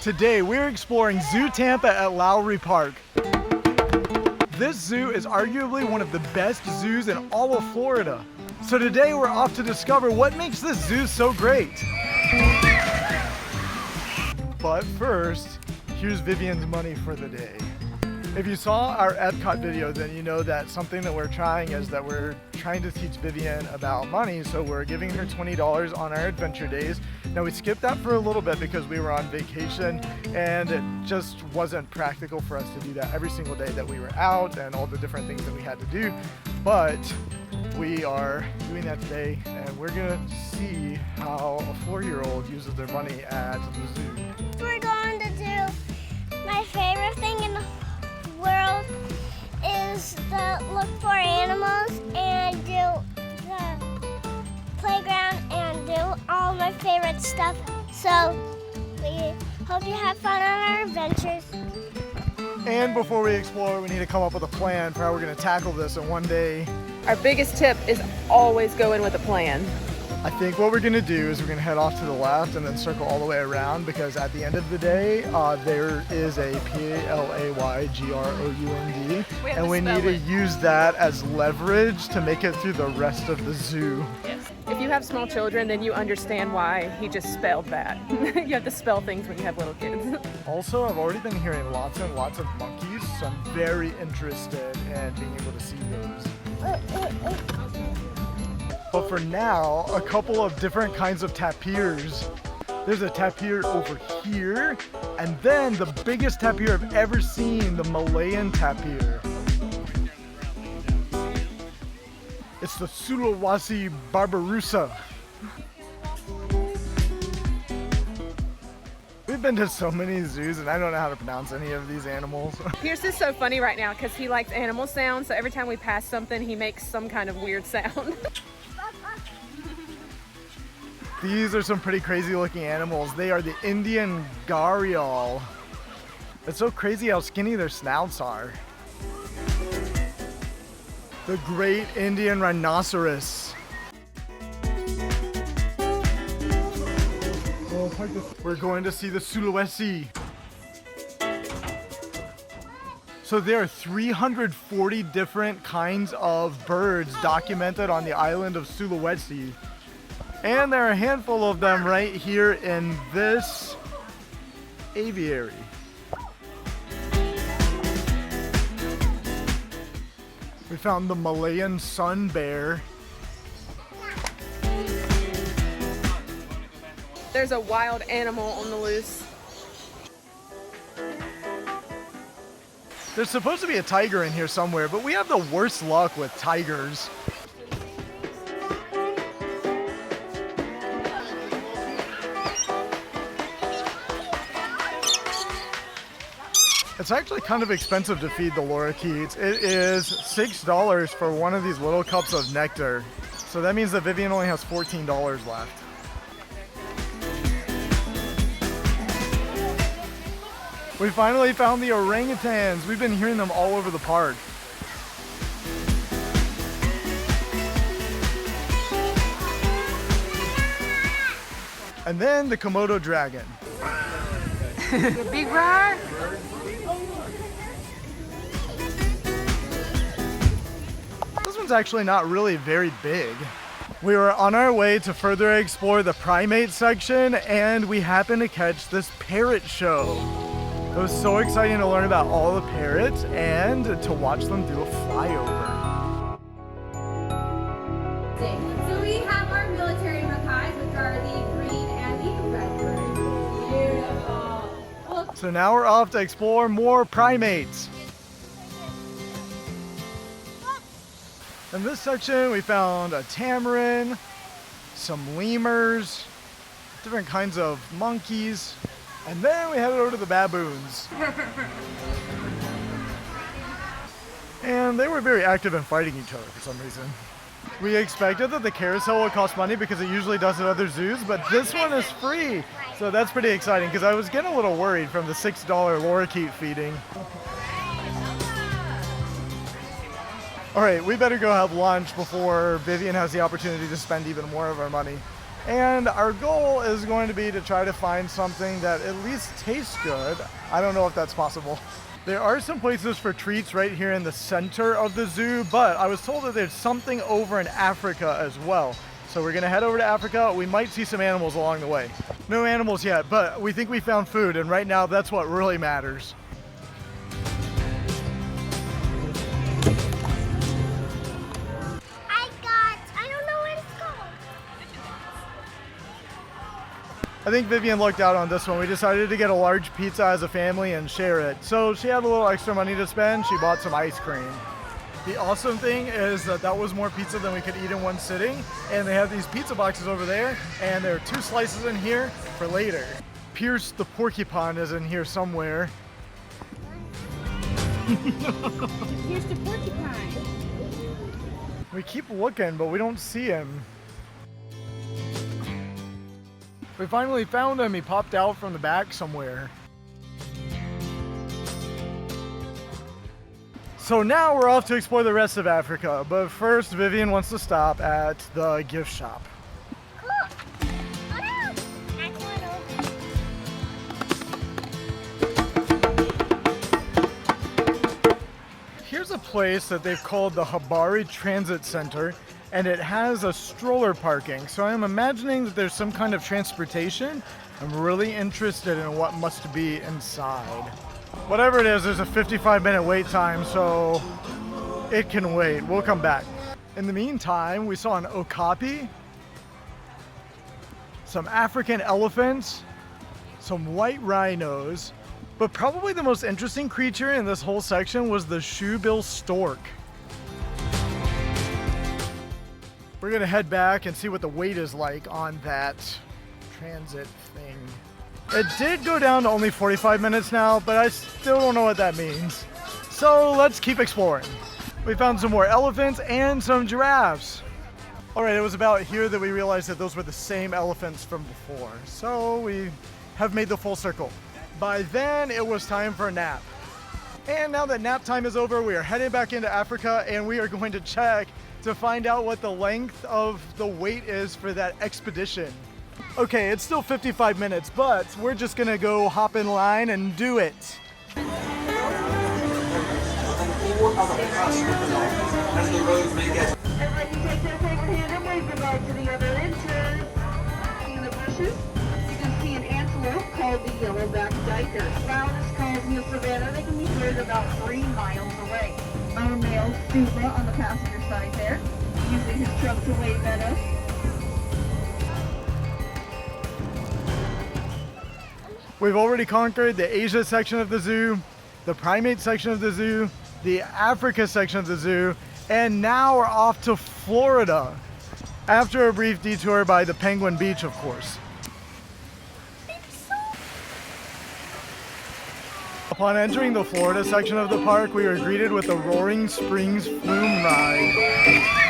Today we're exploring ZooTampa at Lowry Park. This zoo is arguably one of the best zoos in all of Florida. So today we're off to discover what makes this zoo so great. But first, here's Vivian's money for the day. If you saw our Epcot video, then you know that something that we're trying is that we're trying to teach Vivian about money. So we're giving her $20 on our adventure days. Now we skipped that for a little bit because we were on vacation and it just wasn't practical for us to do that every single day that we were out and all the different things that we had to do. But we are doing that today and we're gonna see how a 4-year-old uses their money at the zoo. We're going to do my favorite thing in the world is to look for animals and do the playground and do all my favorite stuff. So we hope you have fun on our adventures. And before we explore, we need to come up with a plan for how we're going to tackle this in one day. Our biggest tip is always go in with a plan. I think what we're going to do is we're going to head off to the left and then circle all the way around, because at the end of the day, there is a P-A-L-A-Y-G-R-O-U-N-D, and we need to use that as leverage to make it through the rest of the zoo. Yes. If you have small children, then you understand why he just spelled that. You have to spell things when you have little kids. Also, I've already been hearing lots and lots of monkeys, so I'm very interested in being able to see those. But for now, a couple of different kinds of tapirs. There's a tapir over here, and then the biggest tapir I've ever seen, the Malayan tapir. It's the Sulawesi barbarossa. We've been to so many zoos and I don't know how to pronounce any of these animals. Pierce is so funny right now because he likes animal sounds, so every time we pass something, he makes some kind of weird sound. These are some pretty crazy looking animals. They are the Indian gharial. It's so crazy how skinny their snouts are. The great Indian rhinoceros. We're going to see the Sulawesi. So there are 340 different kinds of birds documented on the island of Sulawesi. And there are a handful of them right here in this aviary. We found the Malayan sun bear. There's a wild animal on the loose. There's supposed to be a tiger in here somewhere, but we have the worst luck with tigers. It's actually kind of expensive to feed the lorikeets. It is $6 for one of these little cups of nectar. So that means that Vivian only has $14 left. We finally found the orangutans. We've been hearing them all over the park. And then the Komodo dragon. The big rock. This one's actually not really very big. We were on our way to further explore the primate section and we happened to catch this parrot show. It was so exciting to learn about all the parrots and to watch them do a flyover. So we have our military macaws, which are the green and the red birds. Beautiful. So now we're off to explore more primates. In this section we found a tamarin, some lemurs, different kinds of monkeys, and then we headed over to the baboons. And they were very active in fighting each other for some reason. We expected that the carousel would cost money because it usually does at other zoos, but this one is free. So that's pretty exciting because I was getting a little worried from the $6 lorikeet feeding. All right, we better go have lunch before Vivian has the opportunity to spend even more of our money. And our goal is going to be to try to find something that at least tastes good. I don't know if that's possible. There are some places for treats right here in the center of the zoo, but I was told that there's something over in Africa as well. So we're gonna head over to Africa. We might see some animals along the way. No animals yet, but we think we found food, and right now that's what really matters. I don't know what it's called. I think Vivian lucked out on this one. We decided to get a large pizza as a family and share it. So she had a little extra money to spend. She bought some ice cream. The awesome thing is that that was more pizza than we could eat in one sitting. And they have these pizza boxes over there, and there are 2 slices in here for later. Pierce the Porcupine is in here somewhere. Here's the porcupine. We keep looking, but we don't see him. We finally found him. He popped out from the back somewhere. So now we're off to explore the rest of Africa, but first Vivian wants to stop at the gift shop. Cool. Oh no! That's one open. Here's a place that they've called the Habari Transit Center, and it has a stroller parking. So I'm imagining that there's some kind of transportation. I'm really interested in what must be inside. Whatever it is, there's a 55-minute wait time, so it can wait. We'll come back. In the meantime, we saw an okapi, some African elephants, some white rhinos, but probably the most interesting creature in this whole section was the shoebill stork. We're gonna head back and see what the wait is like on that transit thing. It did go down to only 45 minutes now, but I still don't know what that means. So let's keep exploring. We found some more elephants and some giraffes. All right, it was about here that we realized that those were the same elephants from before. So we have made the full circle. By then, it was time for a nap. And now that nap time is over, we are heading back into Africa, and we are going to check to find out what the length of the wait is for that expedition. Okay, it's still 55 minutes, but we're just gonna go hop in line and do it. Everyone can take their big hand and wave goodbye to the other interns. In the bushes, you can see an antelope called the yellowback duiker. Brown is called New Savannah. They can be heard about 3 miles away. Our male Zuma on the passenger side there, using his trunk to wave at us. We've already conquered the Asia section of the zoo, the primate section of the zoo, the Africa section of the zoo, and now we're off to Florida. After a brief detour by the Penguin Beach, of course. Upon entering the Florida section of the park, we were greeted with the Roaring Springs Flume Ride.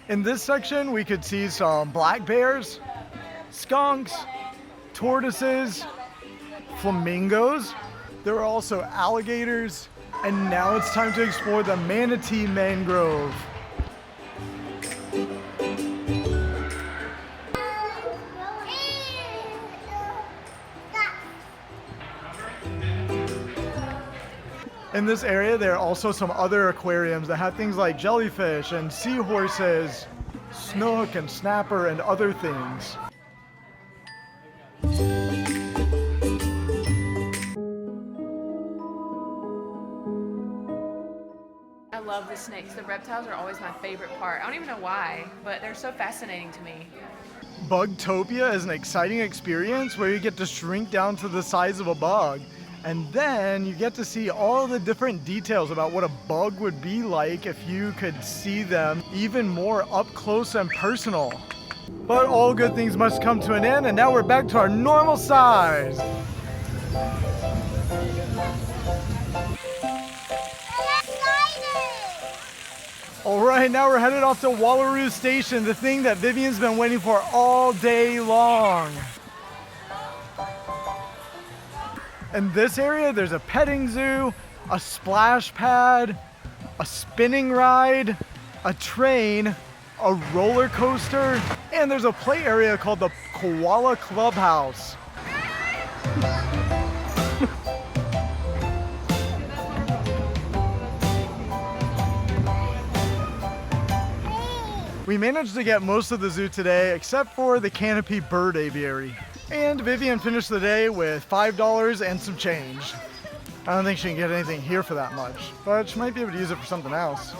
In this section, we could see some black bears, skunks, tortoises, flamingos. There were also alligators, and now it's time to explore the manatee mangrove. In this area, there are also some other aquariums that have things like jellyfish and seahorses, snook and snapper and other things. I love the snakes. The reptiles are always my favorite part. I don't even know why, but they're so fascinating to me. Bugtopia is an exciting experience where you get to shrink down to the size of a bug. And then you get to see all the different details about what a bug would be like if you could see them even more up close and personal. But all good things must come to an end, and now we're back to our normal size. All right, now we're headed off to Wallaroo Station, the thing that Vivian's been waiting for all day long. In this area, there's a petting zoo, a splash pad, a spinning ride, a train, a roller coaster, and there's a play area called the Koala Clubhouse. We managed to get most of the zoo today except for the Canopy Bird Aviary. And Vivian finished the day with $5 and some change. I don't think she can get anything here for that much, but she might be able to use it for something else.